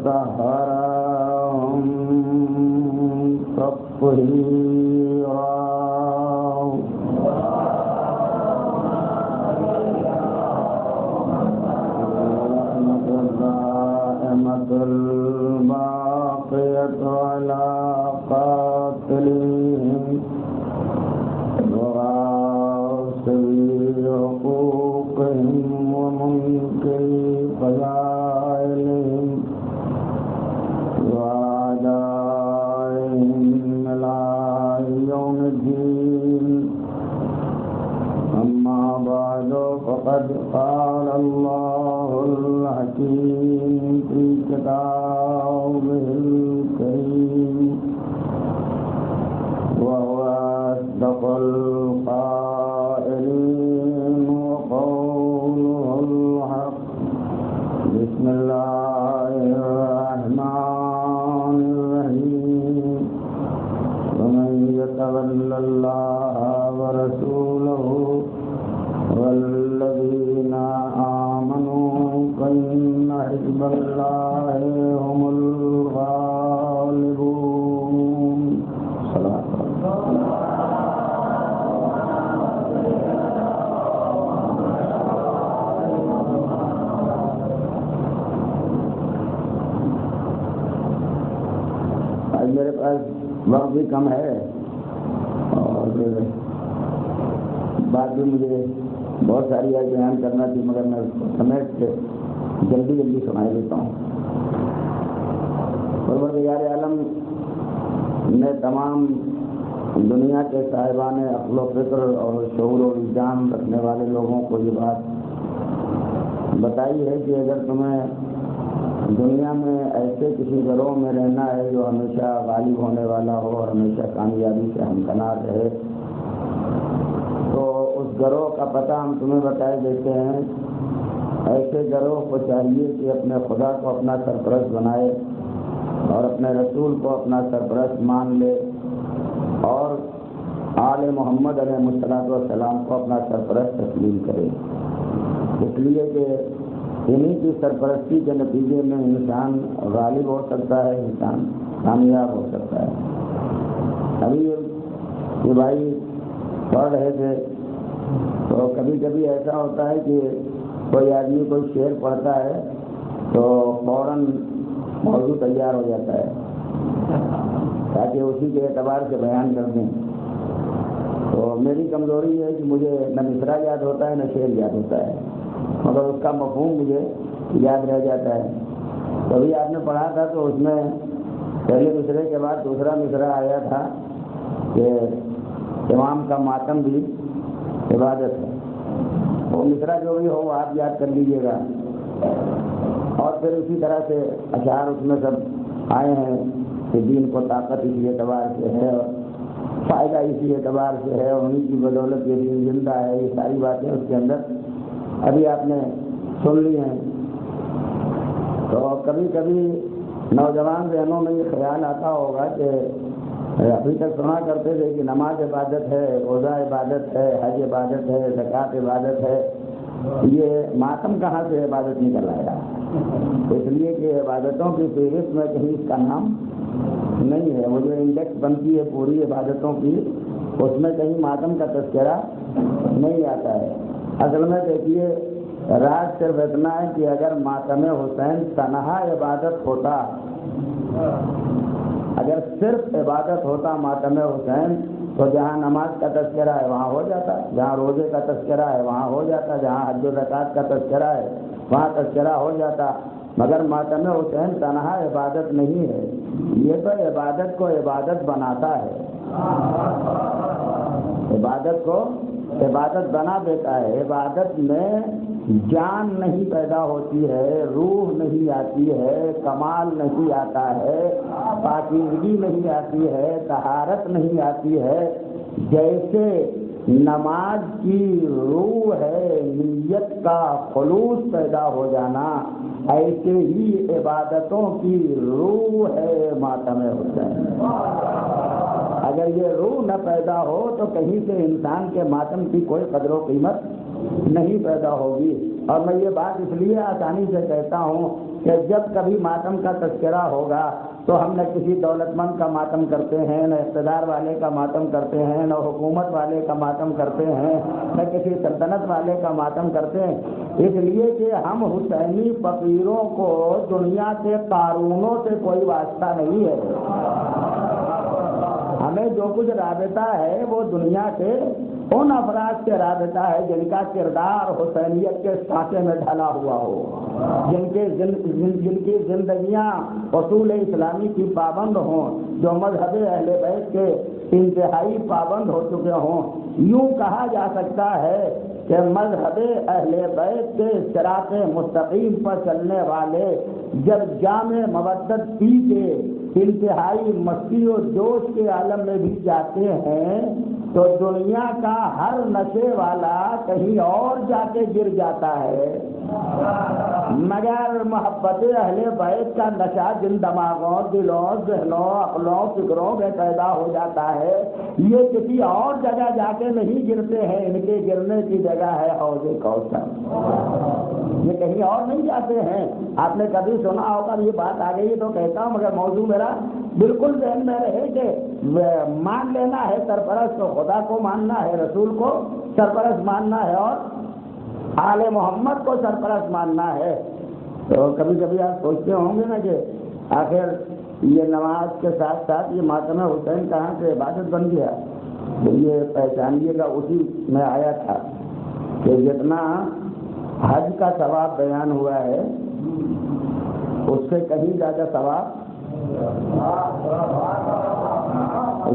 وطهرهم تطهيرا الدائمة الباقية على قاتلهم وغاصبي حقوقهم ومنكري فضائلهم وأعدائهم إلى يوم الدين. أما بعد فقد قال الله الحكيم في كتابه الكريم وهو أصدق القائلين وقوله الحق. بسم الله الرحمن الرحيم. ومن يتول الله ورسوله والذين آمنوا فإن حزب الله هم الغالبون. صلاة آج میرے پاس وقت بھی کم ہے اور بات بھی مجھے بہت ساری ہے بیان کرنا تھی، مگر میں سمیٹ کے جلدی سنائی دیتا ہوں. پروردگار عالم نے تمام دنیا کے صاحبان عقل و فکر اور شعور و وجدان رکھنے والے لوگوں کو یہ بات بتائی ہے کہ اگر تمہیں دنیا میں ایسے کسی گروہ میں رہنا ہے جو ہمیشہ غالب ہونے والا ہو اور ہمیشہ کامیابی سے ہمکنار رہے، تو اس گروہ کا پتہ ہم تمہیں بتائے دیتے ہیں. ایسے گروہ کو چاہیے کہ اپنے خدا کو اپنا سرپرست بنائے اور اپنے رسول کو اپنا سرپرست مان لے اور آل محمد علیہ السلام کو اپنا سرپرست تسلیم کرے، اس لیے کہ انہی کی سرپرستی کے نتیجے میں انسان غالب ہو سکتا ہے، انسان کامیاب ہو سکتا ہے. ابھی یہ بھائی پڑھ رہے تھے تو کبھی کبھی ایسا ہوتا ہے کہ کوئی آدمی کوئی شعر پڑھتا ہے تو فوراً موضوع تیار ہو جاتا ہے تاکہ اسی کے اعتبار سے بیان کر دیں. تو میری کمزوری ہے کہ مجھے نہ مصرع یاد ہوتا ہے نہ شعر یاد ہوتا ہے، مگر اس کا مفہوم مجھے یاد رہ جاتا ہے. کبھی آپ نے پڑھا تھا تو اس میں پہلے مصرعے کے بعد دوسرا مصرع آیا تھا کہ امام کا ماتم بھی عبادت ہے. وہ مصرع جو بھی ہو آپ یاد کر لیجیے گا. اور پھر اسی طرح سے اشعار اس میں سب آئے ہیں کہ دین کو طاقت اسی اعتبار سے ہے اور فائدہ اسی اعتبار سے ہے، انہیں کی بدولت یہ دین زندہ ہے. یہ ساری باتیں اس کے اندر ابھی آپ نے سن لی ہیں. تو کبھی کبھی نوجوان ذہنوں میں یہ خیال آتا ہوگا کہ ابھی تک سنا کرتے تھے کہ نماز عبادت ہے، روزہ عبادت ہے، حج عبادت ہے، زکوٰۃ عبادت ہے، یہ ماتم کہاں سے عبادت نکل آیا؟ اس لیے کہ عبادتوں کی فہرست میں کہیں اس کا نام نہیں ہے. وہ جو انڈیکس بنتی ہے پوری عبادتوں کی اس میں کہیں ماتم کا تذکرہ نہیں آتا ہے. اصل میں دیکھیے راز صرف اتنا ہے کہ اگر ماتم حسین تنہا عبادت ہوتا، اگر صرف عبادت ہوتا ماتم حسین تو جہاں نماز کا تذکرہ ہے وہاں ہو جاتا، جہاں روزے کا تذکرہ ہے وہاں ہو جاتا، جہاں حج و زکوٰۃ کا تذکرہ ہے وہاں تذکرہ ہو جاتا. مگر ماتم حسین تنہا عبادت نہیں ہے، یہ تو عبادت کو عبادت بناتا ہے، عبادت کو عبادت بنا دیتا ہے. عبادت میں جان نہیں پیدا ہوتی ہے، روح نہیں آتی ہے، کمال نہیں آتا ہے، پاکیزگی نہیں آتی ہے، طہارت نہیں آتی ہے. جیسے نماز کی روح ہے نیت کا خلوص پیدا ہو جانا، ایسے ہی عبادتوں کی روح ہے ماتم حسین. اگر یہ روح نہ پیدا ہو تو کہیں سے انسان کے ماتم کی کوئی قدر و قیمت نہیں پیدا ہوگی. اور میں یہ بات اس لیے آسانی سے کہتا ہوں کہ جب کبھی ماتم کا تذکرہ ہوگا تو ہم نہ کسی دولت مند کا ماتم کرتے ہیں، نہ اقتدار والے کا ماتم کرتے ہیں، نہ حکومت والے کا ماتم کرتے ہیں، نہ کسی سلطنت والے کا ماتم کرتے ہیں، اس لیے کہ ہم حسینی فقیروں کو دنیا کے قارونوں سے کوئی واسطہ نہیں ہے۔ ہمیں جو کچھ رابطہ ہے وہ دنیا کے ان افراد سے رابطہ ہے جن کا کردار حسینیت کے سانچے میں ڈھلا ہوا ہو، جن کی زندگیاں اصول اسلامی کی پابند ہوں، جو مذہب اہل بیت کے انتہائی پابند ہو چکے ہوں۔ یوں کہا جا سکتا ہے کہ مذہب اہل بیت کے صراط مستقیم پر چلنے والے جب جامع مودت پی کے انتہائی مستی و جوش کے عالم میں بھی جاتے ہیں تو دنیا کا ہر نشے والا کہیں اور جا کے گر جاتا ہے، مگر محبت اہل بیت کا نشہ جن دماغوں، دلوں، ذہنوں، عقلوں، فکروں میں پیدا ہو جاتا ہے، یہ کسی اور جگہ جا کے نہیں گرتے ہیں، ان کے گرنے کی جگہ ہے حوض کوثر، یہ کہیں اور نہیں جاتے ہیں۔ آپ نے کبھی سنا ہوگا، یہ بات آ گئی تو کہتا ہوں مگر موضوع میرا بالکل ذہن میں رہے کہ مان لینا ہے سرپرست کو خدا کو ماننا ہے، رسول کو سرپرست ماننا ہے اور آل محمد کو سرپرست ماننا ہے۔ تو کبھی کبھی آپ سوچتے ہوں گے نا کہ آخر یہ نماز کے ساتھ ساتھ یہ ماتم حسین کہاں سے عبادت بن گیا؟ تو یہ پہچانیے گا، اسی میں آیا تھا کہ جتنا حج کا ثواب بیان ہوا ہے اس سے کہیں زیادہ ثواب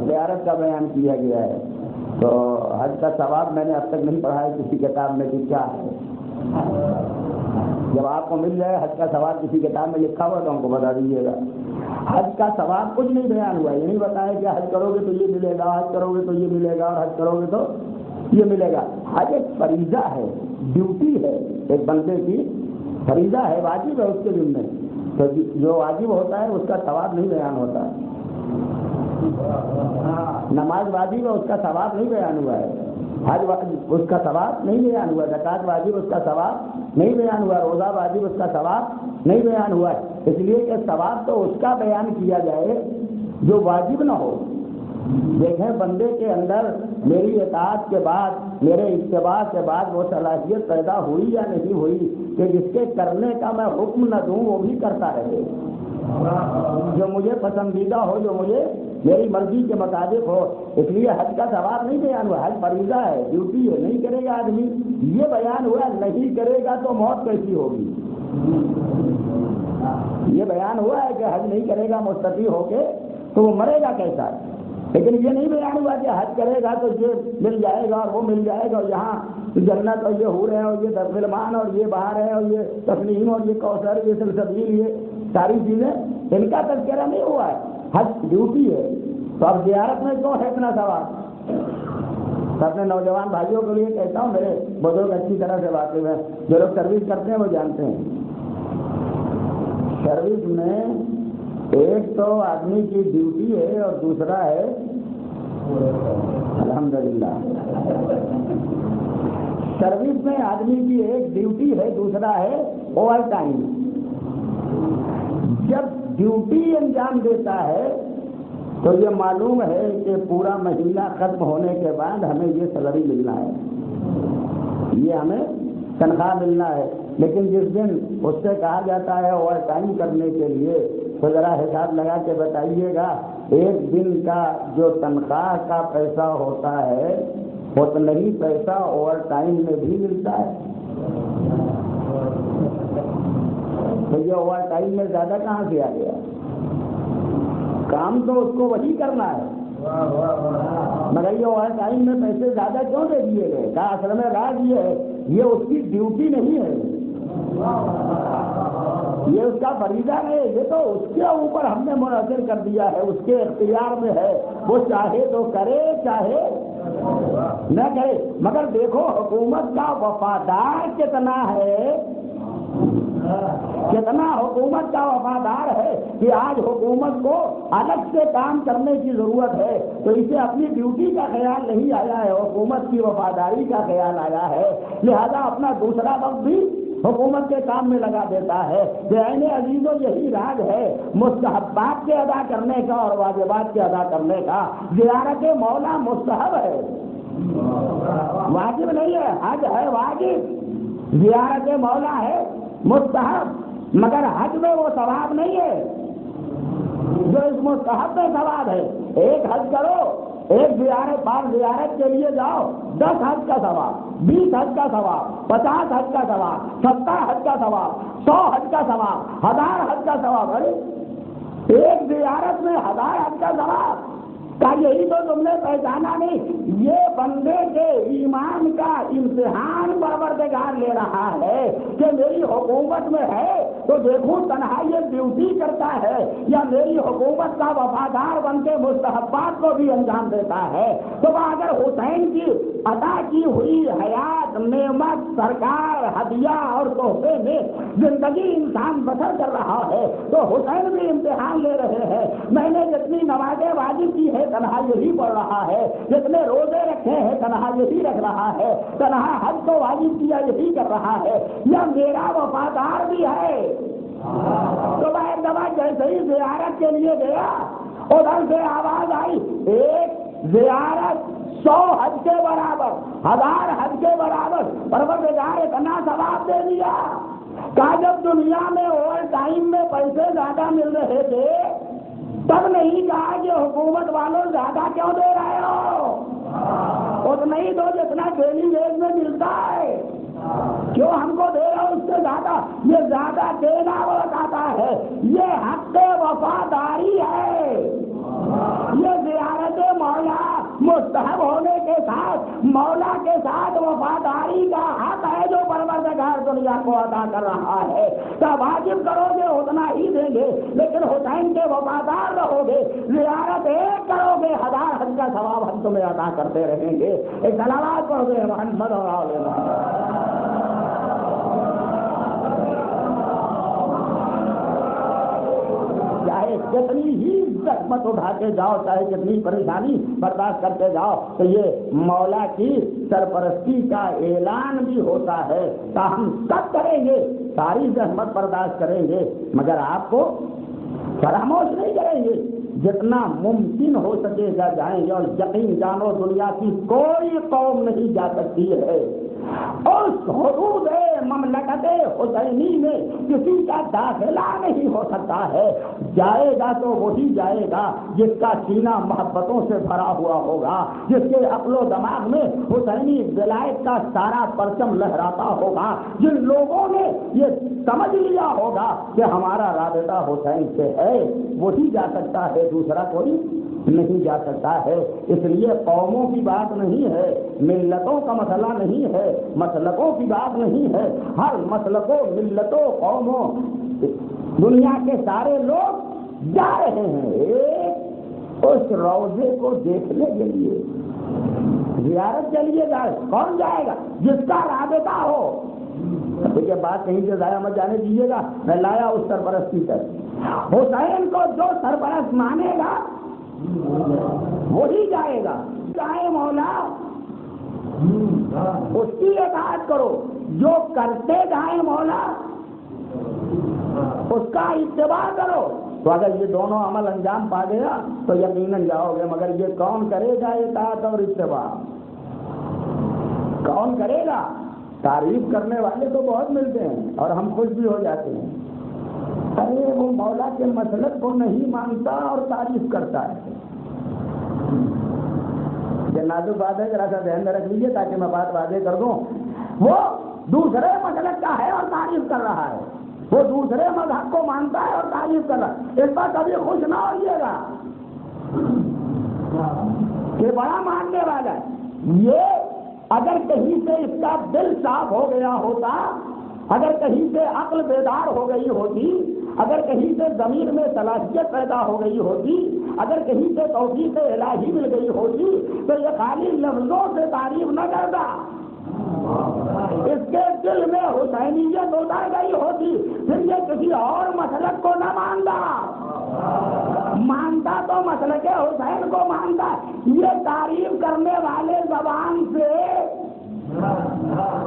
زیارت کا بیان کیا گیا ہے۔ تو حج کا ثواب میں نے اب تک نہیں پڑھا ہے کسی کتاب میں کہ کیا ہے، جب آپ کو مل جائے حج کا ثواب کسی کتاب میں لکھا ہوا تو ہم کو بتا دیجیے گا۔ حج کا ثواب کچھ نہیں بیان ہوا، یہ نہیں بتایا کہ حج کرو گے تو یہ ملے گا، حج کرو گے تو یہ ملے گا، اور حج کرو گے تو یہ ملے گا۔ حج ایک فریضہ ہے، ڈیوٹی ہے، ایک بندے کی فریضہ ہے، واجب ہے اس کے ذمہ، تو جو واجب ہوتا ہے اس کا ثواب نہیں بیان ہوتا ہے۔ نماز واجب ہے، اس کا ثواب نہیں بیان ہوا ہے، حج واجب اس کا ثواب نہیں بیان ہوا ہے، زکوٰۃ واجب اس کا ثواب نہیں بیان ہوا ہے، روزہ واجب اس کا ثواب نہیں بیان ہوا ہے، اس لیے کہ ثواب تو اس کا بیان کیا جائے جو واجب نہ ہو۔ دیکھیں بندے کے اندر میری اطاعت کے بعد، میرے اتباع کے بعد وہ صلاحیت پیدا ہوئی یا نہیں ہوئی کہ جس کے کرنے کا میں حکم نہ دوں وہ بھی کرتا رہے، جو مجھے پسندیدہ ہو، جو مجھے میری مرضی کے مطابق ہو۔ اس لیے حج کا ثواب نہیں بیان ہوا، حج فریضہ ہے، ڈیوٹی ہے، نہیں کرے گا آدمی۔ یہ بیان ہوا نہیں کرے گا تو موت کیسی ہوگی، یہ بیان ہوا ہے کہ حج نہیں کرے گا مستطیع ہو کے تو وہ مرے گا کیسا، لیکن یہ نہیں بیان ہوا کہ حج کرے گا تو یہ مل جائے گا اور وہ مل جائے گا، اور یہاں جنت اور یہ حور ہے اور یہ غلمان اور یہ بہار ہے اور یہ تسنیم اور یہ کوثر، یہ سلسبیل، یہ ساری چیزیں ان کا تذکرہ نہیں ہوا ہے۔ حج ڈیوٹی ہے، تو اب زیارت میں کیوں ہے اتنا ثواب؟ اپنے نوجوان بھائیوں کے لیے کہتا ہوں، میرے بزرگ اچھی طرح سے واقف ہیں، جو لوگ سروس کرتے ہیں وہ جانتے ہیں، سروس میں ایک تو آدمی کی ڈیوٹی ہے اور دوسرا ہے الحمدللہ، سروس میں آدمی کی ایک ڈیوٹی ہے، دوسرا ہے اوور ٹائم۔ جب ڈیوٹی انجام دیتا ہے تو یہ معلوم ہے کہ پورا مہینہ ختم ہونے کے بعد ہمیں یہ سیلری ملنا ہے، یہ ہمیں تنخواہ ملنا ہے، لیکن جس دن اس سے کہا جاتا ہے اوور ٹائم کرنے کے لیے تو ذرا حساب لگا کے بتائیے گا، ایک دن کا جو تنخواہ کا پیسہ ہوتا ہے اتنا ہی پیسہ اوور ٹائم میں بھی ملتا ہے، تو یہ اوور ٹائم میں زیادہ کہاں سے آ گیا؟ کام تو اس کو وہی کرنا ہے، مگر یہ اوور ٹائم میں پیسے زیادہ کیوں دے دیے گئے؟ کہا اصل میں راز یہ ہے، یہ اس کی ڈیوٹی نہیں ہے، یہ اس کا فریضہ ہے، یہ تو اس کے اوپر ہم نے منحصر کر دیا ہے، اس کے اختیار میں ہے، وہ چاہے تو کرے چاہے نہ کرے۔ مگر دیکھو حکومت کا وفادار کتنا ہے، کتنا حکومت کا وفادار ہے کہ آج حکومت کو الگ سے کام کرنے کی ضرورت ہے تو اسے اپنی ڈیوٹی کا خیال نہیں آیا ہے، حکومت کی وفاداری کا خیال آیا ہے، لہذا اپنا دوسرا وقت بھی حکومت کے کام میں لگا دیتا ہے۔ عین عزیزوں یہی راز ہے مستحبات کے ادا کرنے کا اور واجبات کے ادا کرنے کا۔ زیارت مولا مستحب ہے، واجب نہیں ہے۔ حج ہے واجب، زیارت مولا ہے مستحب، مگر حج میں وہ ثواب نہیں ہے جو اس مستحب میں ثواب ہے۔ ایک حج کرو، ایک زیارت 5 زیارت کے لیے جاؤ، 10 حج کا ثواب، 20 حج کا ثواب، 50 حج کا ثواب، 70 حج کا ثواب، 100 حج کا ثواب، 1000 حج کا ثواب۔ ارے ایک زیارت میں 1000 حج کا ثواب کا یہی تو تم نے پہچانا نہیں؟ یہ بندے کے ایمان کا امتحان پروردگار لے رہا ہے کہ میری حکومت میں ہے تو دیکھوں تنہا یہ ڈیوٹی کرتا ہے یا میری حکومت کا وفادار بن کے مستحبات کو بھی انجام دیتا ہے۔ تو وہ اگر حسین کی عطا کی ہوئی حیات، نعمت، سرکار، ہدیہ اور تحفے میں زندگی انسان بسر کر رہا ہے تو حسین بھی امتحان لے رہے ہیں۔ میں نے جتنی نمازیں واجب کی ہے تنہا یہی پڑھ رہا ہے، جتنے روزے رکھے ہیں تنہا یہی رکھ رہا ہے، تنہا حج کو واجب کیا یہی کر رہا ہے، یا میرا وفادار بھی ہے؟ تو میں دفعہ جیسے ہی زیارت کے لیے گیا ادھر سے آواز آئی ایک زیارت 100 حج کے برابر، 1000 حج کے برابر، پروردگار اتنا ثواب دے دیا۔ کہا جب دنیا میں اوور ٹائم میں پیسے زیادہ مل رہے تھے تب نہیں کہا کہ حکومت والوں زیادہ کیوں دے رہے ہو؟ اتنا ہی دو جتنا ڈیلی ویج میں ملتا ہے، کیوں ہم کو دے رہے ہو اس سے زیادہ؟ یہ زیادہ دینا وہ بتاتا ہے یہ حق وفاداری ہے۔ یہ زیارت مولا مستحب ہونے کے ساتھ مولا کے ساتھ وفاداری کا حق ہے جو پروردگار دنیا کو ادا کر رہا ہے۔ تو واجب کرو گے اتنا ہی دیں گے، لیکن حسین کے وفادار رہو گے، زیارت ایک کرو گے 1000 حج کا ثواب ہم تمہیں ادا کرتے رہیں گے۔ ایک صلوات پڑھو گے محمد اور آل محمد۔ چاہے جتنی ہی زحمت اٹھا کے جاؤ، چاہے جتنی پریشانی برداشت کرتے جاؤ، تو یہ مولا کی سرپرستی کا اعلان بھی ہوتا ہے۔ ہم سب کریں گے، ساری زحمت برداشت کریں گے، مگر آپ کو فراموش نہیں کریں گے۔ جتنا ممکن ہو سکے گا جائیں گے، اور یقین جانو دنیا کی کوئی قوم نہیں جا سکتی ہے اس حدود مملکت حسینی میں کسی کا داخلہ نہیں ہو سکتا ہے۔ جائے گا تو وہی جائے گا جس کا سینہ محبتوں سے بھرا ہوا ہوگا، جس کے عقل و دماغ میں حسینی ولایت کا سارا پرچم لہراتا ہوگا، جن لوگوں نے یہ سمجھ لیا ہوگا کہ ہمارا رابطہ حسین سے ہے، وہی جا سکتا ہے، دوسرا کوئی نہیں جا سکتا ہے۔ اس لیے قوموں کی بات نہیں ہے، ملتوں کا مسئلہ نہیں ہے، مسلکوں کی بات نہیں ہے، ہر مسلکوں، ملتوں، قوموں، دنیا کے سارے لوگ جا رہے ہیں اس روضے کو دیکھنے کے لیے، زیارت کے لیے جائے۔ کون جائے گا؟ جس کا رابطہ ہو۔ دیکھیے بات کہیں سے ضائع مت جانے دیجیے گا، میں لایا اس سرپرستی تک۔ حسین کو جو سرپرست مانے گا وہی جائے گا۔ چاہے مولا اس کی اطاعت کرو، جو کرتے جائیں مولا اس کا اتباع کرو۔ تو اگر یہ دونوں عمل انجام پا گیا تو یقیناً جاؤ گے، مگر یہ کون کرے گا اطاعت اور اتباع؟ کون کرے گا؟ تعریف کرنے والے تو بہت ملتے ہیں اور ہم خوش بھی ہو جاتے ہیں، ارے وہ مولا کے مسلک کو نہیں مانتا اور تعریف کرتا ہے۔ یہ نازک بات ہے، ذرا سا ذہن میں رکھ لیجیے تاکہ میں بات واضح کر دوں۔ وہ دوسرے مسلک کا ہے اور تعریف کر رہا ہے، وہ دوسرے مذہب کو مانتا ہے اور تعریف کر رہا ہے، اس پر کبھی خوش نہ ہوئیے گا کہ بڑا ماننے والا ہے۔ یہ اگر کہیں سے اس کا دل صاف ہو گیا ہوتا، اگر کہیں سے عقل بیدار ہو گئی ہوتی، اگر کہیں سے ضمیر میں صلاحیت پیدا ہو گئی ہوتی، اگر کہیں سے توفیق الہی مل گئی ہوتی تو یہ خالی لفظوں سے تعریف نہ کرتا، اس کے دل میں حسینیت اتر گئی ہوتی، پھر یہ کسی اور مسلک کو نہ مانتا تو مسلک حسین کو مانتا۔ یہ تعریف کرنے والے زبان سے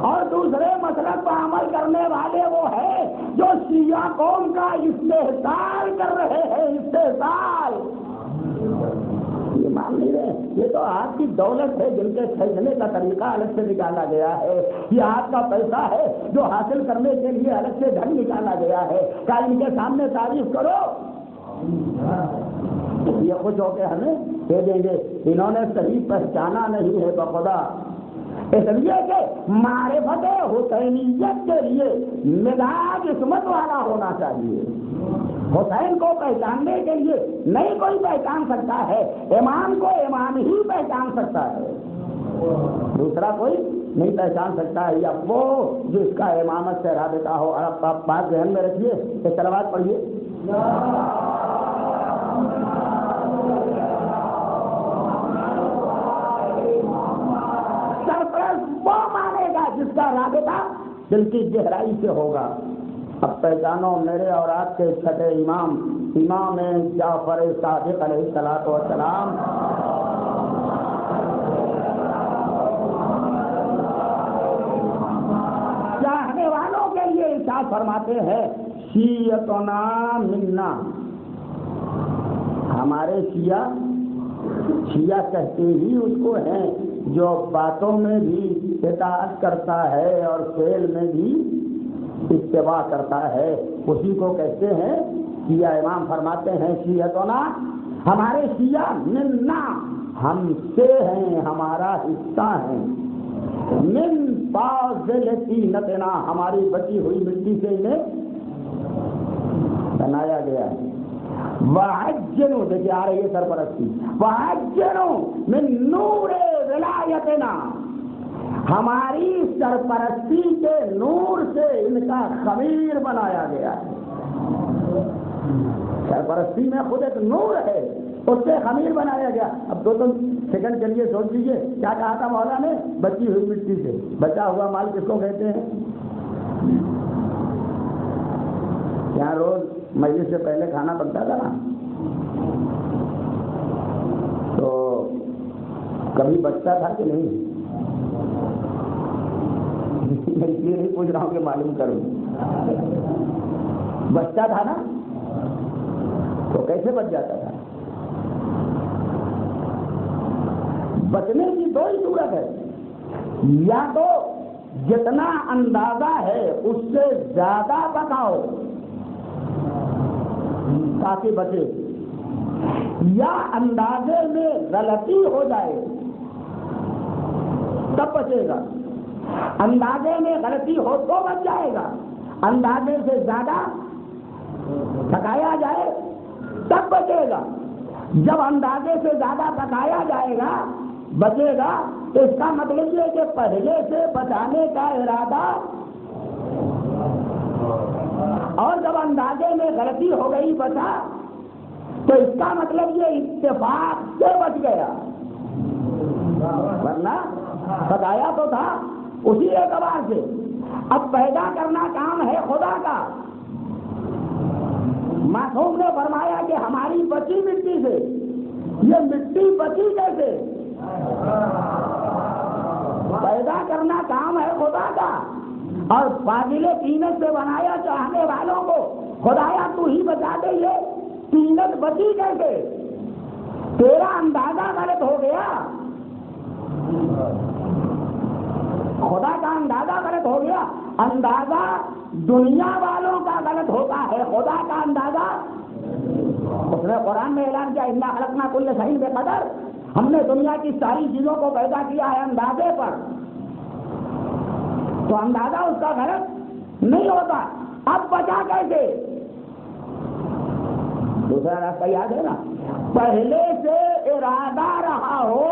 اور دوسرے مسلک سنت پر عمل کرنے والے وہ ہیں جو شیعہ قوم کا استحصال کر رہے ہیں، استحصال۔ یہ مان نہیں رہے، یہ تو آپ کی دولت ہے جن کے خریدنے کا طریقہ الگ سے نکالا گیا ہے، یہ آپ کا پیسہ ہے جو حاصل کرنے کے لیے الگ سے ڈھنگ نکالا گیا ہے، کیا ان کے سامنے تعریف کرو؟ یہ خوش ہو کے ہمیں دے دیں گے انہوں نے صحیح پہچانا نہیں ہے بخدا، اس لیے کہ معرفت حسینیت کے لیے مزاج عصمت والا ہونا چاہیے۔ حسین کو پہچاننے کے لیے نہیں کوئی پہچان سکتا ہے، امام کو امام ہی پہچان سکتا ہے، دوسرا کوئی نہیں پہچان سکتا ہے، یا وہ جس کا امامت سے رابطہ ہو۔ اور آپ بات ذہن میں رکھیے کہ صلوات پڑھیے۔ سرپرست وہ مانے گا جس کا رابطہ دل کی گہرائی سے ہوگا۔ اب پہچانو میرے اور آپ کے چھٹے امام جعفر صادق علیہ الصلوۃ والسلام، چاہنے والوں کے لیے ارشاد فرماتے ہیں شیعتنا منا، ہمارے شیعہ کہتے ہی اس کو ہیں جو باتوں میں بھی اطاعت کرتا ہے اور فعل میں بھی اتباع کرتا ہے، اسی کو کہتے ہیں شیعہ۔ امام فرماتے ہیں شیعتنا، ہمارے شیعہ منا، ہم سے ہیں، ہمارا حصہ ہیں، من فاضلتنا، ہماری بچی ہوئی مٹی سے انہیں بنایا گیا ہے۔ وعجنوا، دیکھیے آ رہی ہے سرپرستی، وعجنوا من نور ولایتنا، ہماری سرپرستی کے نور سے ان کا خمیر بنایا گیا ہے۔ سرپرستی میں خود ایک نور ہے، اس سے خمیر بنایا گیا۔ اب دو سیکنڈ کے لیے سوچ لیجیے، کیا کہا تھا مولا نے؟ بچی ہوئی مٹی سے، بچا ہوا مال کس کو کہتے ہیں؟ یہاں روز مجلس سے پہلے کھانا بنتا تھا نا، تو کبھی بچتا تھا کہ نہیں؟ میں اس لیے نہیں پوچھ رہا ہوں کہ معلوم کروں، بچتا تھا نا، تو کیسے بچ جاتا تھا؟ بچنے کی دو ہی صورت ہے، یا تو جتنا اندازہ ہے اس سے زیادہ پکاؤ تاکہ بچے، یا اندازے میں غلطی ہو جائے تب بچے گا۔ اندازے میں غلطی ہو تو بچ جائے گا، اندازے سے زیادہ پکایا جائے تب بچے گا۔ جب اندازے سے زیادہ پکایا جائے گا بچے گا، تو اس کا مطلب یہ کہ پہلے سے بچانے کا ارادہ، اور جب اندازے میں غلطی ہو گئی بچا، تو اس کا مطلب یہ اتفاق سے بچ گیا، ورنہ بتایا تو تھا اسی اعتبار سے۔ اب پیدا کرنا کام ہے خدا کا۔ معصوم نے فرمایا کہ ہماری بچی مٹی سے، یہ مٹی بچی کیسے؟ پیدا کرنا کام ہے خدا کا، اور فاضل طینت سے بنایا چاہنے والوں کو خدایا تو ہی بتا دے، یہ طینت بچی کیسے؟ تیرا اندازہ غلط ہو گیا، خدا کا اندازہ غلط ہو گیا۔ اندازہ دنیا والوں کا غلط ہوتا ہے، خدا کا اندازہ، اس نے قرآن میں اعلان کیا انا خلقنا کل شیء بقدر، ہم نے دنیا کی ساری چیزوں کو پیدا کیا ہے اندازے پر، تو اندازہ اس کا غلط نہیں ہوتا۔ اب بچا کیسے؟ دوسرا راستہ یاد ہے نا، پہلے سے ارادہ رہا ہو،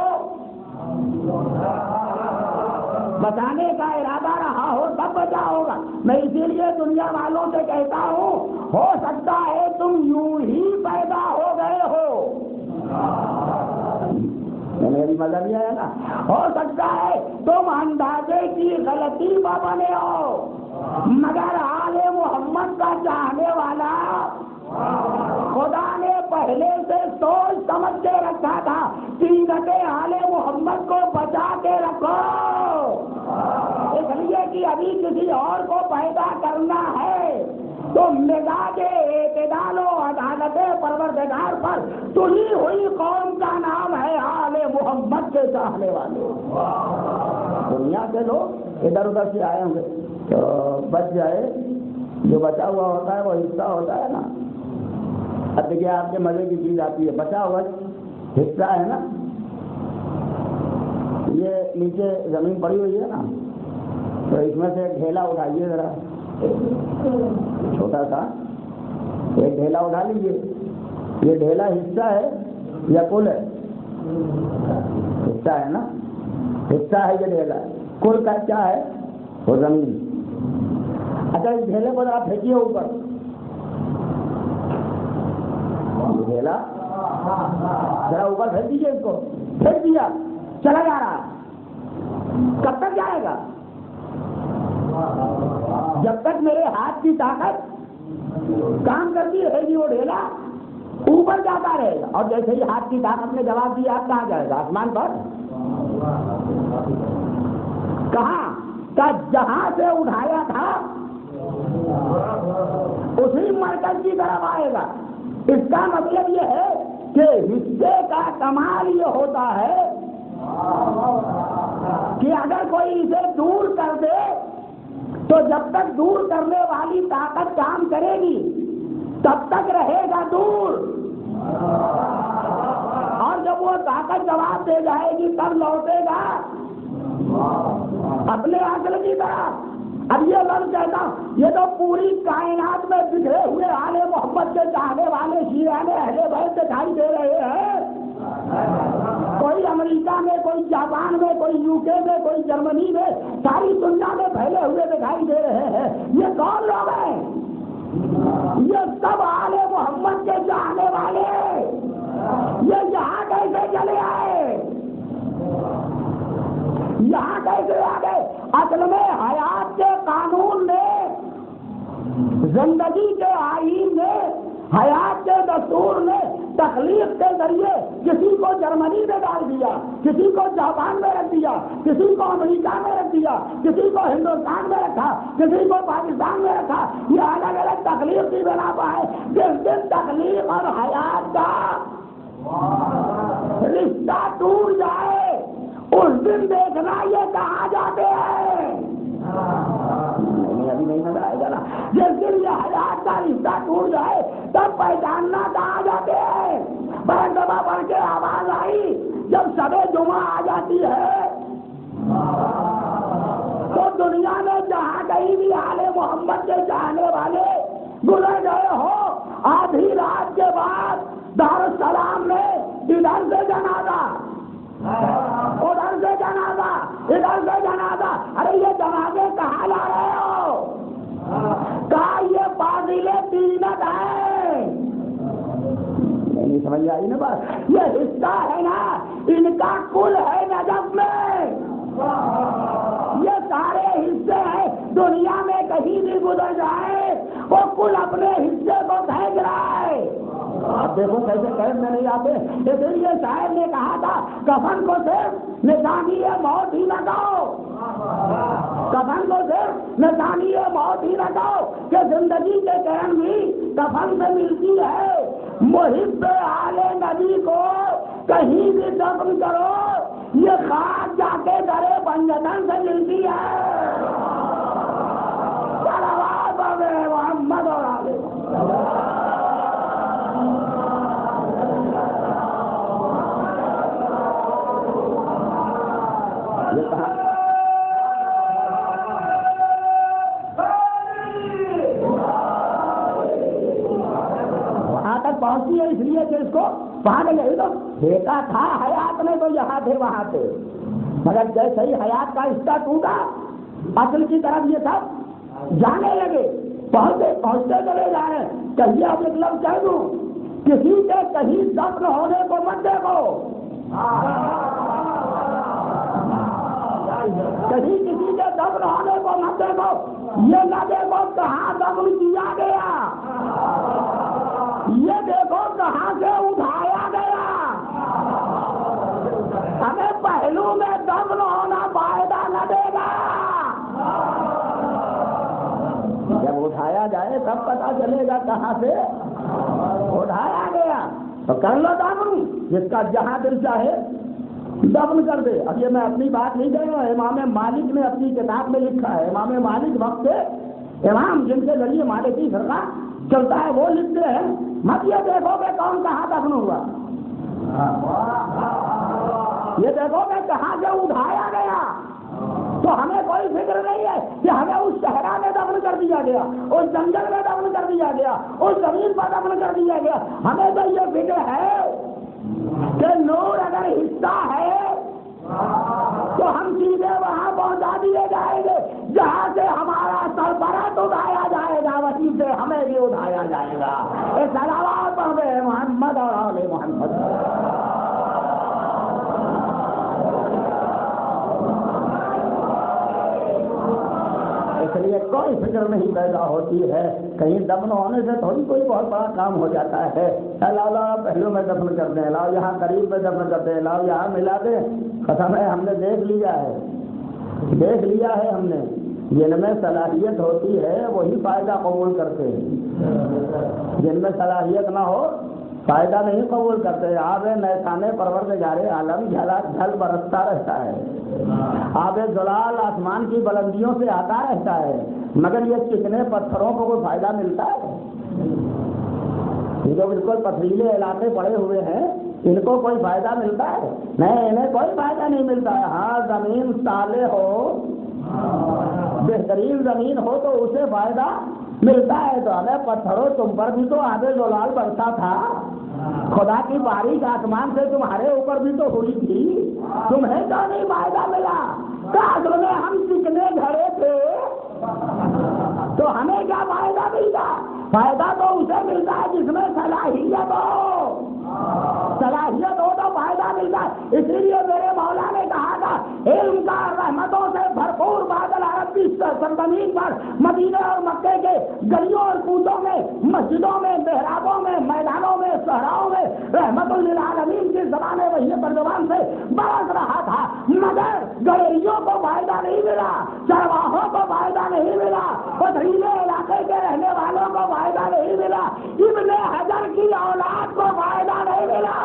بچانے کا ارادہ رہا ہو تب بچا ہوگا۔ میں اسی لیے دنیا والوں سے کہتا ہوں، ہو سکتا ہے تم یوں ہی پیدا ہو گئے ہو، میری مطلب یہ ہے نا، ہو سکتا ہے تم اندازے کی غلطی پر بنے ہو، مگر آل محمد کا چاہنے والا خدا نے پہلے سے سوچ سمجھ کے رکھا تھا، طینت آل محمد کو بچا کے رکھو، اس لیے کہ ابھی کسی اور کو پیدا کرنا ہے تو مزاج اعتدال و عدالت پروردگار پر تلی ہوئی قوم کا نام ہے آل محمد کے چاہنے والے. دنیا کے لوگ ادھر ادھر سے آئے ہوں گے تو بچ جائے، جو بچا ہوا ہوتا ہے وہ حصہ ہوتا ہے نا. اب دیکھیے آپ کے مزے کی چیز آتی ہے، بچا ہوا حصہ ہے نا، یہ نیچے زمین پڑی ہوئی ہے نا، تو اس میں سے ایک ڈھیلا اٹھائیے ذرا، چھوٹا سا ایک ڈھیلا اٹھا لیجیے. یہ ڈھیلا حصہ ہے یا کل ہے؟ حصہ ہے نا، حصہ ہے یہ ڈھیلا. کل کا کیا ہے؟ وہ زمین. اچھا اس ڈھیلے کو ذرا پھینکیے اوپر، ڈھیلا ذرا اوپر پھینک دیجیے، اس کو پھینک دیا، چلا جا رہا. کب تک جائے گا؟ جب تک میرے ہاتھ کی طاقت کام کرتی رہے گی وہ ڈھیلا اوپر جاتا رہے گا. اور جیسے ہی ہاتھ کی طاقت نے جواب دیا آپ کہاں جائے گا؟ آسمان پر. کہاں کا جہاں سے اٹھایا تھا اسی مرکز کی طرف آئے گا. اس کا مطلب یہ ہے کہ حصے کا کمال یہ ہوتا ہے کہ اگر کوئی اسے دور کر دے تو جب تک دور کرنے والی طاقت کام کرے گی تب تک رہے گا دور، اور جب وہ طاقت جواب دے جائے گی تب لوٹے گا اپنے عقل کی طرف. اب یہ لفظ کہتا ہوں، یہ تو پوری کائنات میں بکھرے ہوئے آل محمد کے چاہنے والے شیعہ اہل بیت دکھائی دے رہے ہیں. کوئی امریکہ میں، کوئی جاپان میں، کوئی یو کے میں، کوئی جرمنی میں، ساری دنیا میں پھیلے ہوئے دکھائی دے رہے ہیں. یہ کون لوگ ہیں؟ یہ سب آل محمد کے چاہنے والے. یہ یہاں کیسے چلے آئے؟ یہاں کیسے آ گئے؟ اصل میں حیات کے قانون نے، زندگی کے آئین نے، حیات کے دستور نے تخلیق کے ذریعے کسی کو جرمنی میں ڈال دیا، کسی کو جاپان میں رکھ دیا، کسی کو امریکہ میں رکھ دیا، کسی کو ہندوستان میں رکھا، کسی کو پاکستان میں رکھا. یہ الگ الگ تخلیق کی بنا پا ہے. جس دن تخلیق اور حیات کا رشتہ ٹوٹ جائے اس دن دیکھنا یہ کہاں جاتے ہیں. ابھی نہیں نظر آئے گا نا. جس دن یہ حیات کا رشتہ ٹوٹ جائے تب پہچاننا کہاں جاتے ہیں. بہت دفعہ پڑھ کے آواز آئی جب شب جمعہ آ جاتی ہے تو دنیا میں جہاں کہیں بھی آل محمد کے چاہنے والے گزر گئے ہو، آدھی رات کے بعد دارالسلام میں ادھر سے جنازہ، ادھر سے جنازہ، ادھر سے جنازہ. ارے یہ جنازے کہاں لا رہے ہو؟ کہا یہ فاضل دینت ہے. نہیں سمجھ آئی نا بات؟ یہ حصہ ہے نا، ان کا کل ہے نجف میں. یہ سارے حصے ہیں. دنیا میں کہیں بھی گزر جائے وہ کل اپنے حصے کو پھینک رہا ہے. آپ دیکھو کیسے قید میں نہیں آتے. اس لیے شاعر نے کہا تھا کفن کو صرف نشانی موت ہی لگاؤ، کفن کو صرف نشانی موت ہی لگاؤ، کہ زندگی کے کرن بھی کفن سے ملتی ہے. محب آل نبی کو کہیں بھی دفن کرو یہ خاک جا کے درے بنجتن سے ملتی ہے. محمد اور آل وہاں تک پہنچی ہے، اس لیے کہ اس کو وہاں لے گئی تو دیکھا تھا حیات میں تو یہاں تھے وہاں تھے، مگر جیسے ہی حیات کا حصہ ٹوٹا اصل کی طرف یہ سب جانے لگے. پہنچتے چلے جا رہے ہیں. کہیے اب ایک لفظ کہہ دوں، کسی کے کہیں دفن ہونے کو مت دیکھو، کہیں کسی کے دفن ہونے کو مت دیکھو. یہ نہ دیکھو کہاں دفن کیا گیا، یہ دیکھو کہاں سے اٹھایا گیا. ہمیں پہلو میں دفن ہونا فائدہ نہ دے گا. اٹھایا جائے تب پتا چلے گا کہاں سے اٹھایا گیا. تو کر لو دفن، جس کا جہاں دل چاہے دفن کر دے. اب یہ میں اپنی بات نہیں کہہ رہا، امام مالک نے اپنی کتاب میں لکھا ہے. امام مالک وقت کے امام جن کے ذریعے مالکی فرقہ چلتا ہے وہ لکھتے ہیں مت یہ دیکھو کہ کون کہاں دفن ہوا، یہ دیکھو کہ کہاں سے اٹھایا گیا. تو ہمیں کوئی فکر نہیں ہے کہ ہمیں اس صحرا میں دفن کر دیا گیا، اس جنگل میں دفن کر دیا گیا، اس زمین پر دفن کر دیا گیا. ہمیں تو یہ فکر ہے کہ نور اگر حصہ ہے تو ہم سیدھے وہاں پہنچا دیے جائیں گے جہاں سے ہمارا سربراہ اٹھایا جائے گا، وہیں سے ہمیں بھی اٹھایا جائے گا. صلوات پڑھے محمد اور آل محمد. اس لیے کوئی فکر نہیں پیدا ہوتی ہے. کہیں دفن ہونے سے تھوڑی کوئی بہت بڑا کام ہو جاتا ہے. لاؤ پہلو میں دفن کر دیں، لاؤ یہاں قریب میں دفن کر دیں، لاؤ یہاں ملا دیں. قسم ہے ہم نے دیکھ لیا ہے ہم نے. جن میں صلاحیت ہوتی ہے وہی فائدہ قبول کرتے ہیں، جن میں صلاحیت نہ ہو فائدہ نہیں قبول کرتے. آب نیسان پروردگار عالم جھل برستا رہتا ہے، آب زلال آسمان کی بلندیوں سے آتا رہتا ہے، مگر یہ کتنے پتھروں کو کوئی فائدہ ملتا ہے؟ یہ جو بالکل پتھریلے علاقے پڑے ہوئے ہیں ان کو کوئی فائدہ ملتا ہے؟ نہیں، انہیں کوئی فائدہ نہیں ملتا ہے. ہاں زمین صالح ہو، بہترین زمین ہو تو اسے فائدہ ملتا ہے. تو ہمیں پتھروں تم پر بھی تو آب زلال برسا تھا، خدا کی بارش آسمان سے تمہارے اوپر بھی تو ہوئی تھی، تمہیں تو نہیں فائدہ ملا. اصل میں ہم کتنے گھڑے تھے تو ہمیں کیا فائدہ ملتا؟ فائدہ تو اسے ملتا ہے جس میں صلاحیت ہو تو فائدہ ملتا ہے. اس لیے میرے مولا نے کہا تھا علم کا رحمتوں سے بھرپور بادل عرب کی سرزمین پر مدینہ اور مکے کے گلیوں اور کوچوں میں، مسجدوں میں، محرابوں میں، میدانوں میں، صحراؤں میں رحمت للعالمین کی زبان وحی پر زبان سے برس رہا تھا، مگر گڑیریوں کو فائدہ نہیں ملا، چرواہوں کو فائدہ نہیں ملا، پتھریلے علاقے کے رہنے والوں کو فائدہ نہیں ملا، ابن حجر کی اولاد کو فائدہ نہیں ملا.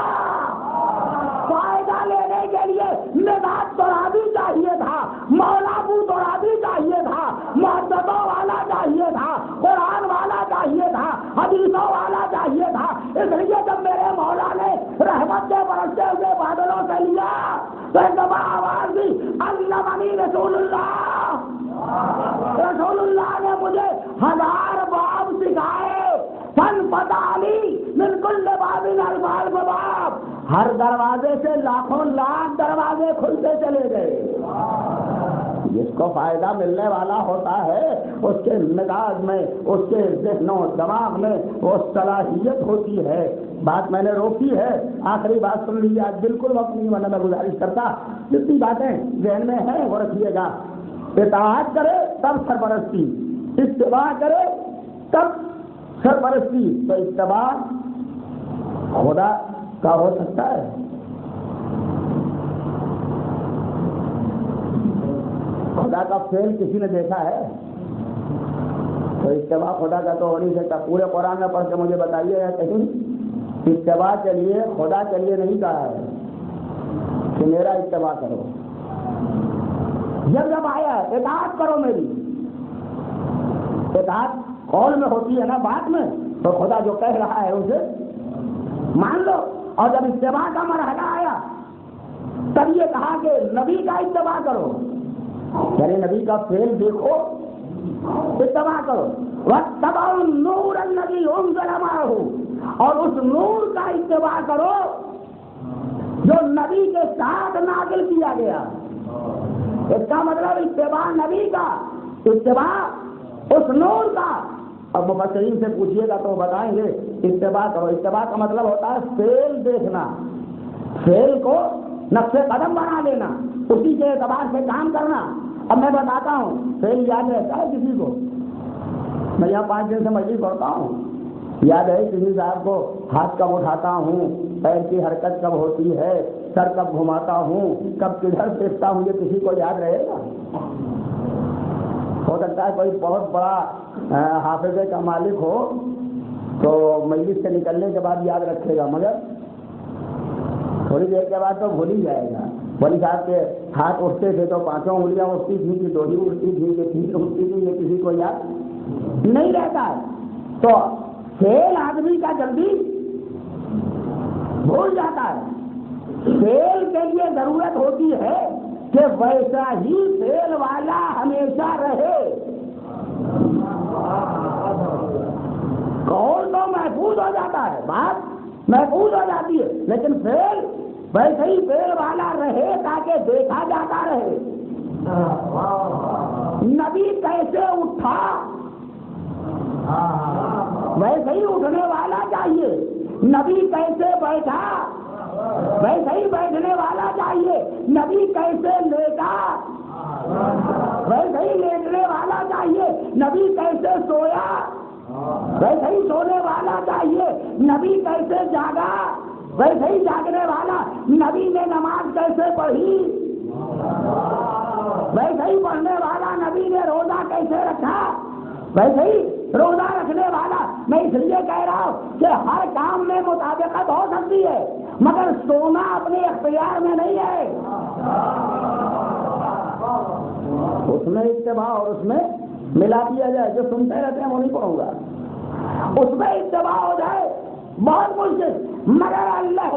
فائدہ لینے کے لیے نبات ترابی چاہیے تھا، مولابو ترابی چاہیے تھا، محدثوں والا چاہیے تھا، قرآن والا چاہیے تھا، حدیثوں والا چاہیے تھا. اس لیے جب میرے مولا نے رحمت کے برستے ہوئے بادلوں سے لیا تو ایک دفعہ آواز دی، علمنی رسول اللہ نے مجھے 1000 باب سکھائے. فن فتالی من کل باب الباب باب، ہر دروازے سے لاکھوں لاکھ دروازے کھلتے چلے گئے. جس کو فائدہ ملنے والا ہوتا ہے اس کے مزاج میں، اس کے ذہن و دماغ میں وہ صلاحیت ہوتی ہے. بات میں نے روکی ہے، آخری بات سن لیجیے. آج بالکل وقت نہیں، ورنہ میں گزارش کرتا جتنی باتیں ذہن میں ہیں وہ رکھیے گا. اطاعت کرے تب سرپرستی، اتباع کرے تب سرپرستی. تو اتباع خدا کا ہو سکتا ہے؟ خدا کا فعل کسی نے دیکھا ہے؟ تو اتباع خدا کا تو ہو نہیں سکتا. پورے قرآن میں پڑھ کے مجھے بتائیے یا کہیں اتباع کے لیے خدا کے لیے نہیں کہا ہے کہ میرا اتباع کرو. جب آیا اطاعت کرو میری، اطاعت قول میں ہوتی ہے نا، بات میں، تو خدا جو کہہ رہا ہے اسے مان لو. اور جب اتباع کا مرحلہ آیا تب یہ کہا کہ نبی کا اتباع کرو، یعنی نبی کا فعل دیکھو، اتباع کرو. واتبعوا النور الذی انزل معہ، اور اس نور کا اتباع کرو جو نبی کے ساتھ نازل کیا گیا. اس کا مطلب اتباع نبی کا، اتباع اس نور کا. اب مفسرین سے پوچھیے گا تو بتائیں گے اتباع کرو. اتباع کا مطلب ہوتا ہے فعل دیکھنا، فعل کو نقش قدم بنا لینا، اسی کے اعتبار سے کام کرنا. اب میں بتاتا ہوں، فعل یاد رہتا ہے کسی کو؟ میں یہاں 5 دن سے مجلس پڑھتا ہوں، یاد ہے کسی صاحب کو ہاتھ کب اٹھاتا ہوں، پیر کی حرکت کب ہوتی ہے، سر کب گھماتا ہوں، کب کدھر دیکھتا ہوں، یہ کسی کو یاد رہے گا؟ ہو سکتا ہے کوئی بہت بڑا حافظے کا مالک ہو تو مجلس سے نکلنے کے بعد یاد رکھے گا، مگر تھوڑی دیر کے بعد تو بھول ہی جائے گا۔ ولی صاحب کے ہاتھ اٹھتے تھے تو 5 انگلیاں اٹھتی تھیں کہ 2 ہی اٹھتی تھیں کہ 3 اٹھتی تھی، یہ کسی کو یاد نہیں رہتا ہے۔ تو فعل آدمی کا جلدی بھول جاتا ہے۔ فعل کے لیے ضرورت ہوتی ہے کہ ویسا ہی فعل والا ہمیشہ رہے۔ قول تو محفوظ ہو جاتا ہے، بات محفوظ ہو جاتی ہے، لیکن فعل ویسے ہی فعل والا رہے تاکہ دیکھا جاتا رہے۔ نبی کیسے اٹھا ویسے ہی اٹھنے والا چاہیے، نبی کیسے بیٹھا ویسے ہی بیٹھنے والا چاہیے، نبی کیسے لیٹا ویسے ہی لیٹنے والا چاہیے، نبی کیسے سویا ویسے ہی سونے والا چاہیے، نبی کیسے جاگا ویسے ہی جاگنے والا، نبی نے نماز کیسے پڑھی ویسے ہی پڑھنے والا، نبی نے روزہ کیسے رکھا ویسے ہی روزہ رکھنے والا۔ میں اس لیے کہہ رہا ہوں کہ ہر کام میں مطابقت ہو سکتی ہے، مگر سونا اپنے اختیار میں نہیں ہے۔ اس میں اتباع اور اس میں ملا دیا جائے، جو سنتے رہتے ہیں وہ نہیں پڑھوں گا، اس میں اتباع ہو جائے بہت مشکل، مگر اللہ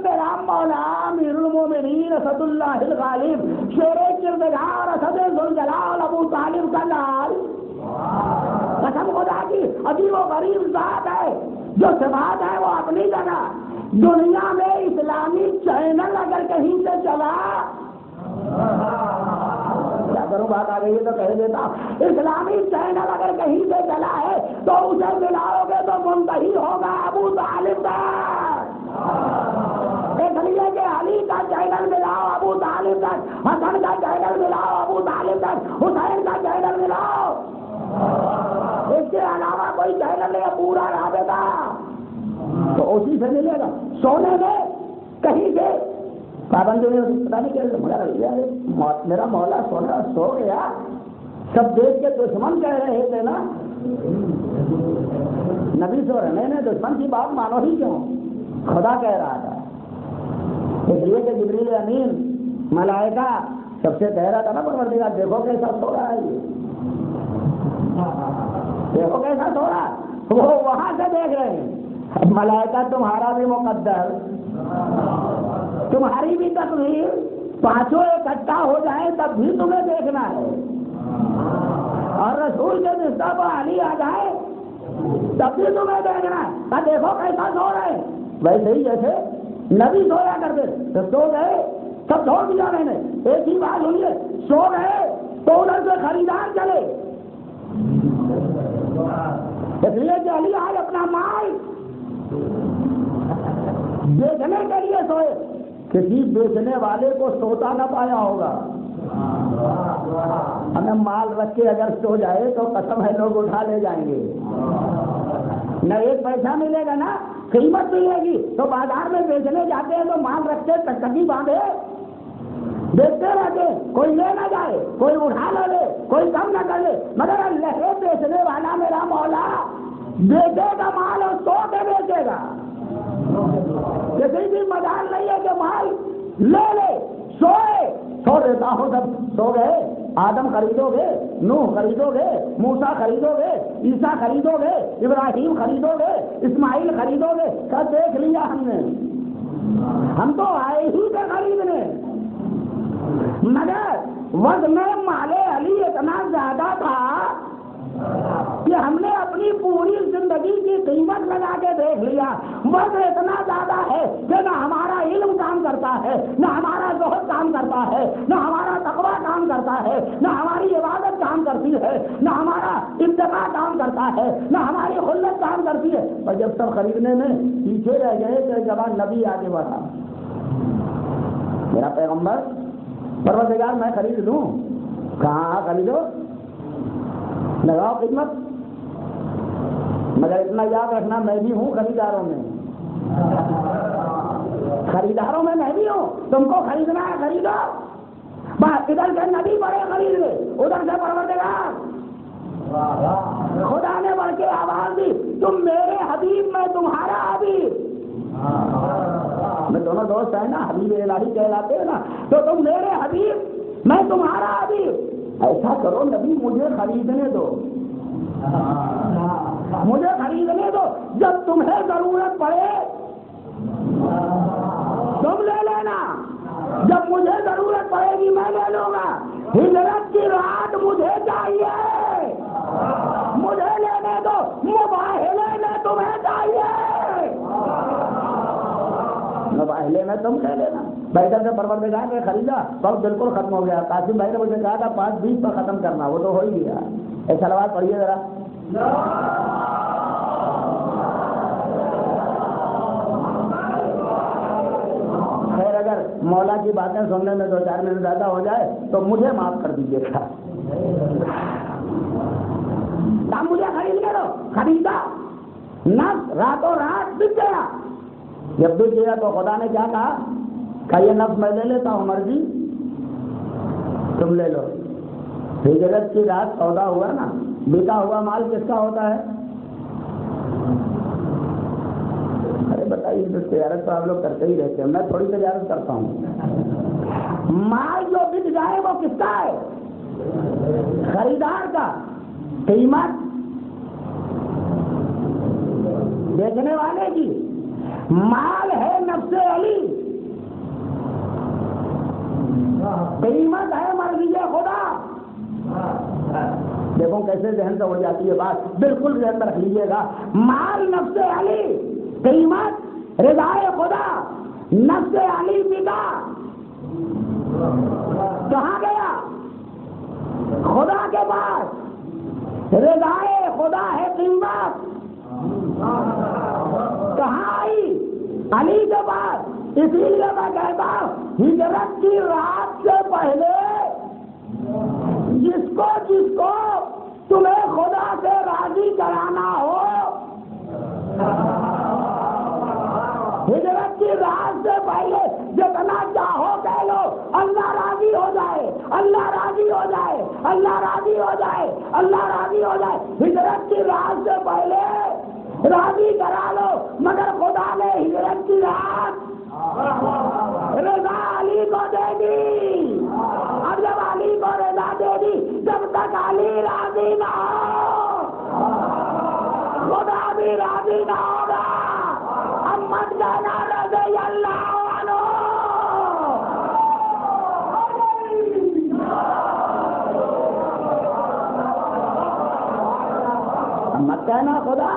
میرا مولا امیر المومنین اسد اللہ الغالب شیر کردگار اسد ذوالجلال ابو طالب کا لال، قسم خدا کی عجیب و غریب ذات ہے، جو صفات ہے وہ اپنی جگہ۔ دنیا میں اسلامی چینل اگر کہیں سے چلا، کیا کروں بات آ گئی ہے تو کہہ دیتا، اسلامی چینل اگر کہیں سے چلا ہے تو اسے ملاؤ گے تو منتہی ہوگا ابو طالب کا۔ دیکھ لیجیے کہ علی کا چینل ملاؤ ابو طالب تک، حسن کا چینل ملاؤ ابو طالب تک، حسین کا چینل ملاؤ، اس کے علاوہ کوئی چینل نہیں، پورا رابطہ تو اسی سے ملے گا۔ سونے میں کہیں سے پابندی نہیں، پتا نہیں کہ مگر میرا مولا سونا سو گیا، سب دیکھ کے دشمن کہہ رہے تھے نا نبی سو رہے، نہیں دشمن کی بات مانو ہی کیوں، خدا کہہ رہا تھا، اس لیے کہ جبریل امین ملائکہ سب سے کہہ رہا تھا نا پروردگار دیکھو کیسا سو رہا ہے، یہ دیکھو کیسا سو رہا ہے، وہ وہاں سے دیکھ رہے ہیں۔ ملائکہ تمہارا بھی مقدر، تمہاری بھی تقدیر، 5 اکٹھا ہو جائیں تب بھی تمہیں دیکھنا ہے، اور رسول کے رشتہ پر علی آ جائے تب بھی تمہیں دیکھنا ہے۔ دیکھو کیسا سو رہے ہیں، ویسے ہی جیسے نبی سویا کرتے تو سو گئے، سب چھوڑ دیا میں نے، ایک ہی بات ہوئی ہے، سو گئے تو ادھر سے خریدار چلے، اس لیے کہ علی آج اپنا مال بیچنے کے لیے سوئے، کسی بیچنے والے کو سوتا نہ پایا ہوگا، ہمیں مال رکھ کے اگر سو جائے تو قسم ہے لوگ اٹھا لے جائیں گے، نہ 1 پیسہ ملے گا نہ قیمت ملے گی۔ تو بازار میں بیچنے جاتے ہیں تو مال رکھتے ٹکٹکی باندھے دیکھتے رہتے، کوئی لے نہ جائے، کوئی اٹھا نہ لے، کوئی کم نہ کر لے، مگر اللہ بیچنے والا میرا مولا بیچے گا مال اور سو کے بیچے گا، کسی بھی مجال نہیں ہے کہ مال لے لے، سوئے سو دیتا ہوں، سب سو گئے، آدم خریدو گے، نوح خریدو گے، موسیٰ خریدو گے، عیسیٰ خریدو گے، ابراہیم خریدو گے، اسماعیل خریدو گے، سب دیکھ لیا ہم نے، ہم تو آئے ہی تھے خریدنے، مگر وزن مال علی اتنا زیادہ تھا کہ ہم نے اپنی پوری زندگی کی قیمت لگا کے دیکھ لیا، وزن اتنا زیادہ ہے کہ نہ ہمارا علم کام کرتا ہے، نہ ہمارا زہد کام کرتا ہے، نہ ہمارا تقویٰ کام کرتا ہے، نہ ہماری عبادت کام کرتی ہے، نہ ہمارا اتقاء کام کرتا ہے، نہ ہماری خلت کام کرتی ہے، اور جب سب خریدنے میں پیچھے رہ گئے تو جوان نبی آگے بڑھا، میرا پیغمبر پروردگار میں خرید لوں، کہاں خریدو، لگاؤ قیمت، مگر اتنا یاد رکھنا میں بھی ہوں خریداروں میں، خریداروں میں میں بھی ہوں، تم کو خریدنا ہے خریدو، بس ادھر سے نبی بڑے خرید لے، ادھر سے پروردگار، تم میرے حبیب میں تمہارا حبیب، میں دونوں دوست ہیں نا، حبیب الہی کہلاتے ہیں نا، تو تم میرے حبیب میں تمہارا حبیب، ایسا کرو نبی مجھے خریدنے دو، مجھے خریدنے دو، جب تمہیں ضرورت پڑے تم لے لینا، جب مجھے ضرورت پڑے گی میں لے لوں گا، ہجرت کی رات مجھے چاہیے، مجھے لینے دو، مباہلے میں تمہیں چاہیے، مباہلے میں تم لے لینا۔ بھائی سے پروردگار نے خریدا تو بالکل ختم ہو گیا۔ قاسم بھائی نے مجھے کہا تھا 5:20 پر ختم کرنا، وہ تو ہو ہی گیا۔ ایک سلوات پڑھیے ذرا۔ خیر اگر مولا کی باتیں سننے میں 2-4 منٹ زیادہ ہو جائے تو مجھے معاف کر دیجیے گا۔ مجھے خرید لے لو، خریدا، نفس راتوں رات بک گیا۔ جب بک گیا تو خدا نے کیا کہا کہ یہ نفس میں لے لیتا ہوں، مرضی تم لے لو۔ ہجرت کی رات سودا ہوا نا، بکا ہوا مال کس کا ہوتا ہے؟ ارے بتائیے، تجارت تو آپ لوگ کرتے ہی رہتے ہیں، میں تھوڑی تجارت کرتا ہوں۔ مال جو بک جائے وہ کس کا ہے؟ خریدار کا۔ قیمت بیچنے والے کی۔ مال ہے نفس علی، قیمت ہے مرضی خدا۔ دیکھو کیسے ذہن سے ہو جاتی ہے بات، بالکل ذہن میں رکھ لیجیے گا۔ مال نفس علی، قیمت رضا خدا۔ نفس علی بکا، کہاں گیا؟ خدا کے پاس۔ رضا خدا ہے قیمت، کہاں آئی؟ علی کے پاس۔ اسی لیے میں کہتا ہوں ہجرت کی رات سے پہلے جس کو تمہیں خدا سے راضی کرانا ہو، ہجرت کی رات سے پہلے جتنا چاہو کہہ لو، اللہ راضی ہو جائے، اللہ راضی ہو جائے، اللہ راضی ہو جائے، اللہ راضی ہو جائے۔ ہجرت کی رات سے پہلے راضی کرا لو، مگر خدا نے ہجرت کی رات رضا علی کو دے دی۔ اب جب علی کو رضا دے دی، جب تک علی راضی نہ ہو خدا بھی راضی نہ ہوگا۔ اب مت جانا رضی اللہ عنہ۔ مت کہنا خدا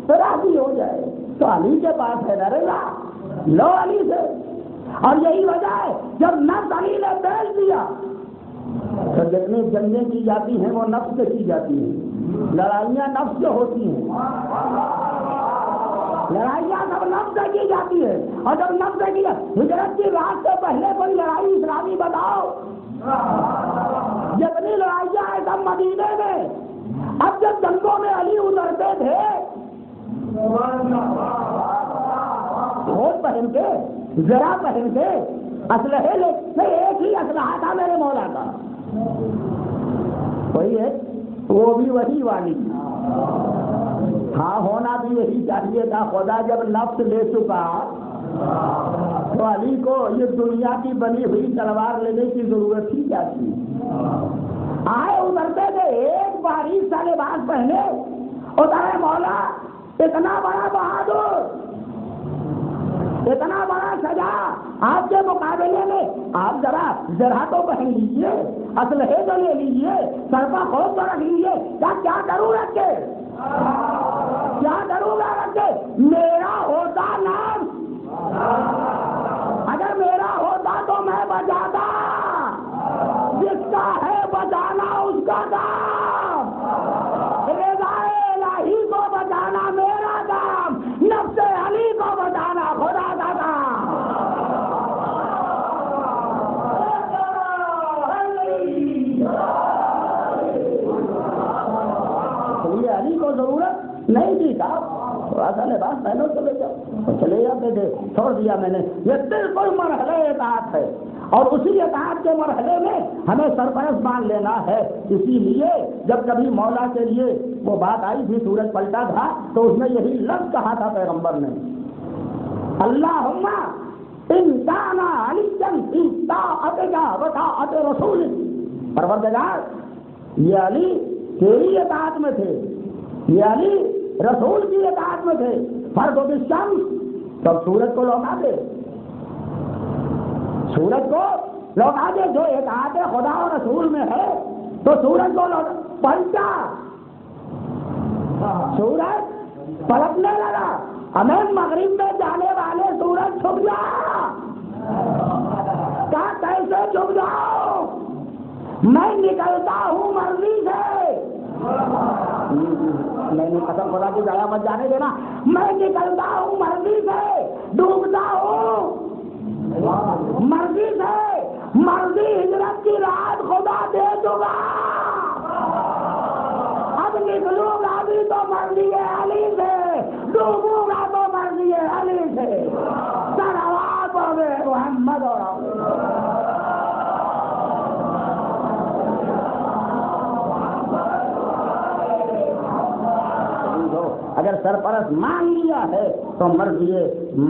تو راضی ہو جائے، تو علی کے پاس ہے نا رضا، لو علی سے۔ اور یہی وجہ ہے جب نفس علی نے بیچ دیا تو جتنی جنگیں کی جاتی ہیں وہ نفس سے کی جاتی ہیں، لڑائیاں نفس سے ہوتی ہیں، لڑائیاں سب نفس سے کی جاتی ہے۔ اور جب نفس سے کی ہجرت کی رات سے پہلے کوئی لڑائی اسلامی بتاؤ، جتنی لڑائیاں ہیں سب مدینے میں۔ اب جب جنگوں میں علی اترتے تھے کوٹ پہن کے، ذرا پہن کے، اسلحے لے، نہیں ایک ہی اسلحہ تھا میرے مولا کا، وہی ہے، وہ بھی وہی والی۔ ہاں ہونا بھی یہی چاہیے تھا۔ خدا جب نفس لے چکا تو علی کو یہ دنیا کی بنی ہوئی تلوار لینے کی ضرورت ہی کیا تھی؟ آئے اترتے تھے ایک باریک سا لباس پہنے، اترے مولا، اتنا بڑا بہادر، اتنا بڑا سجا، آپ کے مقابلے میں آپ ذرا تو پہن لیجیے، اسلحے تو لے لیجیے، سر پر خوف تو رکھ لیجیے۔ کیا کروں رکھ کے، کیا کروں گا رکھ کے؟ میرا ہوتا نام، اگر میرا ہوتا تو میں بچاتا، جس کا ہے بچانا اس کا کام، رضا الہی کو بچانا میرا کام، نفس علی کو بچانا خدا کا کام۔ علی کو ضرورت نہیں تھی تھا، تھوڑا سا لباس پہنو چلے جاؤ، چلے جاتے تھے، چھوڑ دیا میں نے۔ یہ بالکل مرحلہ اطاعت ہے۔ اور اسی اطاعت کے مرحلے میں ہمیں سرپرست مان لینا ہے. اسی لیے جب کبھی مولا کے لیے وہ بات آئی تھی، سورج پلٹا تھا، تو اس میں یہی لفظ کہا تھا پیغمبر نے، اللہم ان کان علیا فی طاعتک و طاعت رسولک. پروردگار یہ علی تیری اطاعت میں تھے، یہ علی رسول کی اطاعت میں تھے، فرض بالشمس، تو سورج کو لوٹا دے، سورج کو لوٹا دے. جو اطاعت خدا اور رسول میں ہے تو سورج کو لوٹا. پلٹا، سورج پلٹنے لگا. ہمیں مغرب میں جانے والے سورج چھپ جا. کہا کیسے چھپ جاؤ؟ میں نکلتا ہوں مرضی سے. میں نے قسم خدا کی ضائع مت جانے دینا. میں نکلتا ہوں مرضی سے، ڈوبتا ہوں مرضی سے. مرضی ہجرت کی رات خدا دے دوں گا. اب نکلوں گا بھی تو مرضی علی سے، ڈوبوں گا تو مرضی علی سے. صلوات پڑھے محمد اور اگر سرپرست مان لیا ہے تو مرضی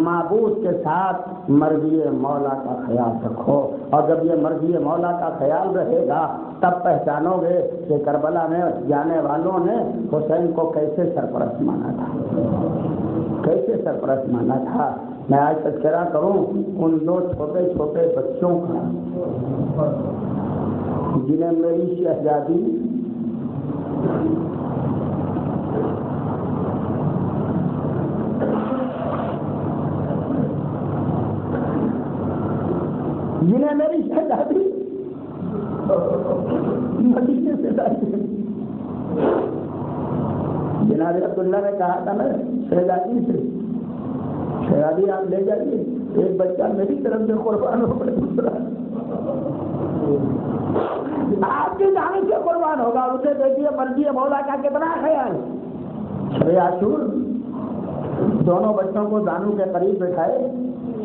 معبود کے ساتھ مرضی مولا کا خیال رکھو. اور جب یہ مرضی مولا کا خیال رہے گا تب پہچانو گے کہ کربلا میں جانے والوں نے حسین کو کیسے سرپرست مانا تھا، کیسے سرپرست مانا تھا. میں آج تذکرہ کروں ان دو چھوٹے چھوٹے بچوں کا جنہیں میری شہزادی مدینے سے لائی. جناب عبداللہ نے کہا تھا نا شہزادی سے، شہزادی آپ لے جائیے، ایک بچہ میری طرف سے قربان ہو گیا، دوسرا آپ کی جانب سے قربان ہوگا. اسے دیکھیے مرضی مولا کا کتنا خیال. شب عاشور دونوں بچوں کو دانو کے قریب بٹھائے.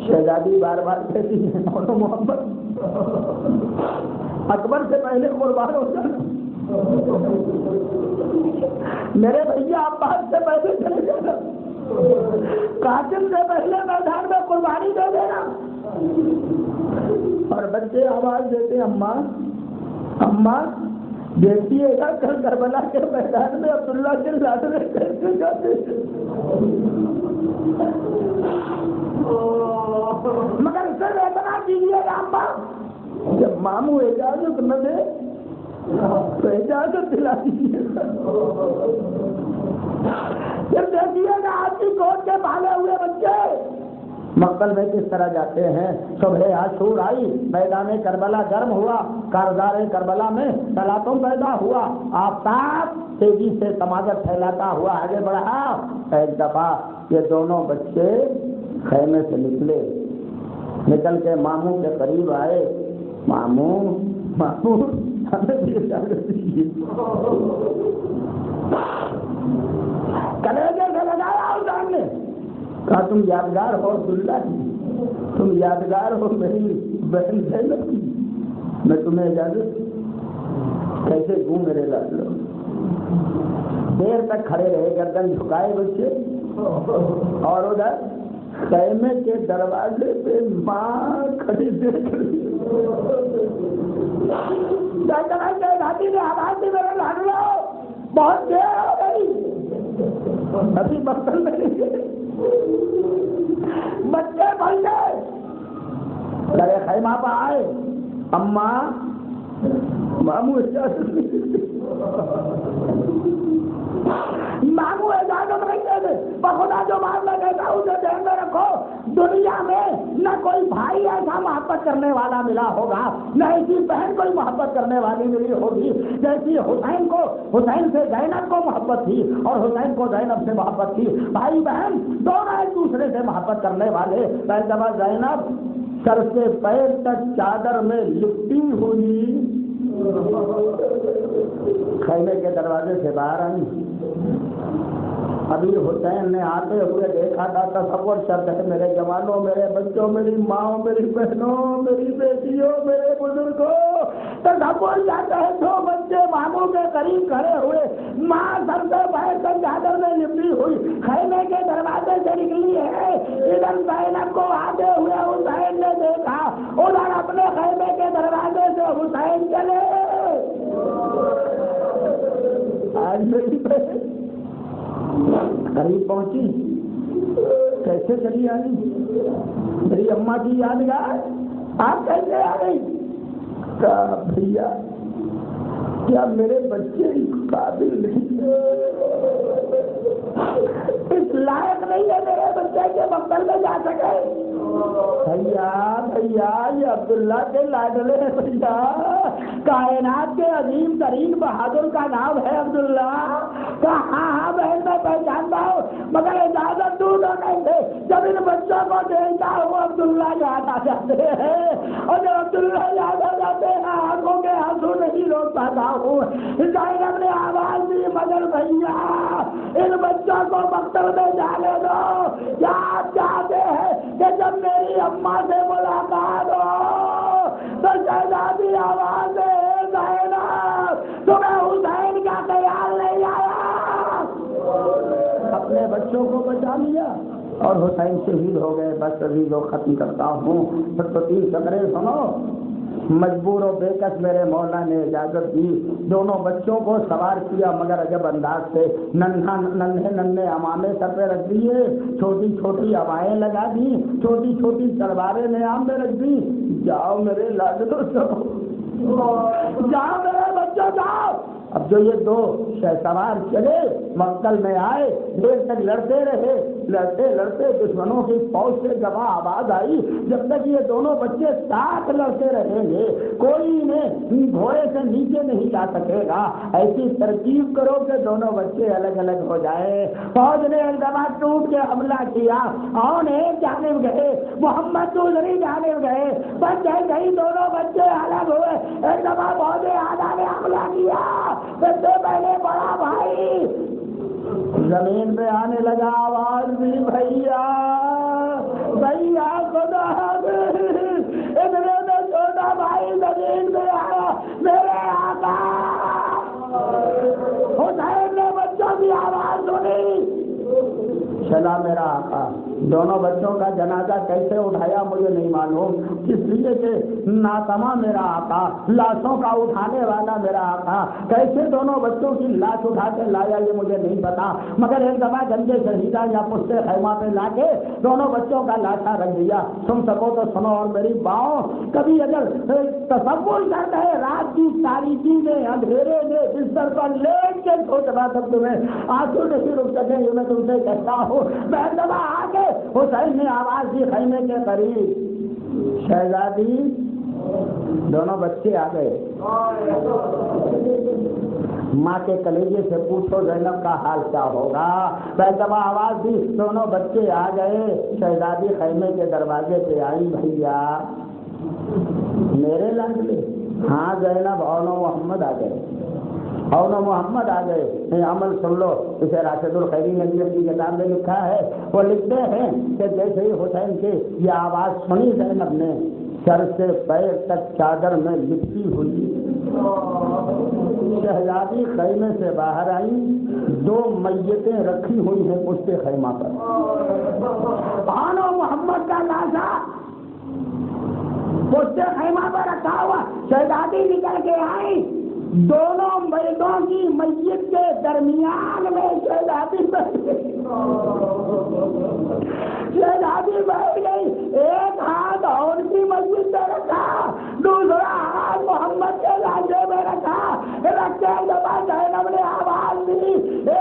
شہزادی بار بار کہتی ہے مولا محمد اکبر سے پہلے قربان ہو جانا، میرے بھیا عباس سے پہلے چلے جانا، قاسم سے پہلے میدان میں قربانی دے دینا. اور بچے آواز دیتے اماں اماں. دیکھیے گا کل کربلا کے میدان میں عبداللہ کے لادنے کیسے جاتے. مگر اس سے اتنا کیجیے گا اماں، جب ماموں اجازت نہ دے تو اجازت دلا دیجیے. جب دیکھیے گا آپ کی گود کے پالے ہوئے بچے مقتل میں کس طرح جاتے ہیں. صبح عاشور آئی، میدان کربلا گرم ہوا، کارزار کربلا میں تلاطم پیدا ہوا. آفتاب تیزی سے تماجر پھیلاتا ہوا آگے بڑھا. ایک دفعہ یہ دونوں بچے خیمے سے نکلے، نکل کے ماموں کے قریب آئے. ماموں ماموں ہمیں بھی اجازت دیجیے. کلیجے سے لگایا اور سامنے کہا تم یادگار ہو عبداللہ کی، تم یادگار ہو میری بہن زینب کی، میں تمہیں اجازت. کیسے گوں میرے لالو. دیر تک کھڑے رہے، گردن جھکائے بچے. اور ادھر خیمے کے دروازے پہ ماں کھڑی دیکھ رہی. گھاٹی نے آواز دی میرے لاڈلو بہت دیر ہو گئی، ابھی مقتل میں نہیں گئے. بچے بھائی گئے، لگے خیمہ پہ آئے. اماں ماموں اجازت نہیں دیتے، ماموں اجازت نہیں دیتے. بخدا جو بات میں کہتا ہوں اسے دھیان میں رکھو. دنیا میں نہ کوئی بھائی ایسا محبت کرنے والا ملا ہوگا، نہ ایسی بہن کوئی محبت کرنے والی ملی ہوگی جیسی حسین کو، حسین سے زینب کو محبت تھی اور حسین کو زینب سے محبت تھی. بھائی بہن دونوں ایک دوسرے سے محبت کرنے والے. پہلی دفعہ زینب سر سے پیر تک چادر میں لپٹی ہوئی خیمے کے دروازے سے باہر آئی. ابھی حسین نے آتے ہوئے دیکھا تھا، تصور شرط ہے میرے جوانوں، میرے بچوں، میری ماں، میری بہنوں، میری بیٹیوں، میرے بزرگوں، تصور شرط ہے دو بچے ماموں کے قریب کھڑے ہوئے، ماں سر سے بیٹھ کر چادر میں لپٹی ہوئی خیمے کے دروازے سے نکلی ہے۔ ادھر زینب کو آتے ہوئے حسین نے دیکھا، ادھر اپنے خیمے کے دروازے سے حسین چلے۔ آج میری بہن قریب پہنچی، کیسے چلی آئی؟ میری اماں کی یادگار آپ کیسے آ گئی؟ کہا بھیا کیا میرے بچے قابل نہیں، اس لائق نہیں ہے میرے بچے کے مقبل میں جا سکے؟ بھیا بھیا یہ عبداللہ کے لاڈلے ہیں بھیا، کائنات کے عظیم ترین بہادر کا نام ہے عبداللہ۔ کہا ہاں ہاں بہن میں پہچانتا ہوں، مگر اجازت دوں تو نہیں دے، جب ان بچوں کو دیکھتا ہوں عبداللہ یاد آ جاتے ہیں، اور جب عبداللہ یاد آ جاتے ہیں آنکھوں کے آنسو نہیں روک پاتا ہوں۔ زینب نے آواز دی مگر بھیا ان بچوں کو مکتب میں جانے دو، کیا آپ چاہتے ہیں کہ جب میری اماں سے ملاقات ہو تو شہزادی آواز دے زینب تمہیں حسین کا خیال نہیں آیا؟ اپنے بچوں کو بچا لیا اور حسین شہید ہو گئے۔ بس ابھی جو ختم کرتا ہوں، تو تین فقرے سنو۔ مجبور و بے کس میرے مولا نے اجازت دی، دونوں بچوں کو سوار کیا مگر عجب انداز سے، ننھے امامے سر پہ رکھ دیے، چھوٹی چھوٹی ہوائیں لگا دی، چھوٹی چھوٹی تلواریں نیام میں رکھ دی۔ جاؤ میرے لاڈلو جاؤ میرے بچوں جاؤ۔ اب جو یہ دو شہسوار چلے مقتل میں آئے، دیر تک لڑتے رہے، لڑتے لڑتے دشمنوں کی فوج سے جب آواز آئی جب تک یہ دونوں بچے ساتھ لڑتے رہیں گے کوئی انہیں گھوڑے سے نیچے نہیں لا سکے گا، ایسی ترکیب کرو کہ دونوں بچے الگ الگ ہو جائے۔ فوج نے ایک دفعہ ٹوٹ کے حملہ کیا، اور ایک جانب گئے، محمد دوسری جانب گئے، بس جیسے ہی دونوں بچے الگ ہوئے ایک دفعہ فوج آدھا نے حملہ کیا، سب سے پہلے بڑا بھائی زمین پہ آنے لگا، آواز دی بھیا بھیا خدا اتنے تو چھوٹا بھائی زمین پہ آیا، میرے آقا۔ حسین نے بچوں کی آواز سنی، چلا میرا آقا۔ دونوں بچوں کا جنازہ کیسے اٹھایا مجھے نہیں معلوم، کس لیے کہ ناتما میرا آقا، لاشوں کا اٹھانے والا میرا آقا، کیسے دونوں بچوں کی لاش اٹھا کے لایا یہ مجھے نہیں پتا، مگر ایک دفعہ گنجے شہیدہ یا پشتے خیمہ پہ لا کے دونوں بچوں کا لاشا رکھ دیا۔ سن سکو تو سنو اور میری باؤں، کبھی اگر تصور کرتا ہے رات کی تاریکی میں اندھیرے میں بستر پر لیٹ کے سوچنا تب تمہیں آنسو نہیں رک سکے، یہ میں تم سے کہتا ہوں۔ میں دبا آ کے حسین نے آواز دی خیمے کے قریب، شہزادی دونوں بچے آ گئے، ماں کے کلیجے سے پوچھو زینب کا حال کیا ہوگا۔ بیتبا آواز دی، دونوں بچے آ گئے، شہزادی خیمے کے دروازے پہ آئی، بھیا میرے لاڈلے؟ ہاں زینب، اور محمد آ گئے، اور محمد آ گئے۔ عمل سن لو، اسے راشد الخیری نے بھی اپنی کتاب میں لکھا ہے، وہ لکھتے ہیں کہ جیسے ہی حسین کے یہ آواز سنی زینب نے، سر سے پیر تک چادر میں لپٹی ہوئی شہزادی خیمے سے باہر آئی، دو میتیں رکھی ہوئی ہیں پشت خیمہ پر، آنو محمد کا لاشا پشت خیمہ پر رکھا ہوا، شہزادی نکل کے آئی، دونوں مردوں کی میت کے درمیان میں شہزادی بیٹھ گئی، شہزادی بیٹھ گئی، ایک ہاتھ اور کی میت پہ رکھا، دوسرا ہاتھ محمد کے لاشے میں رکھا، رکھ کے زبان زینب نے آواز دی، اے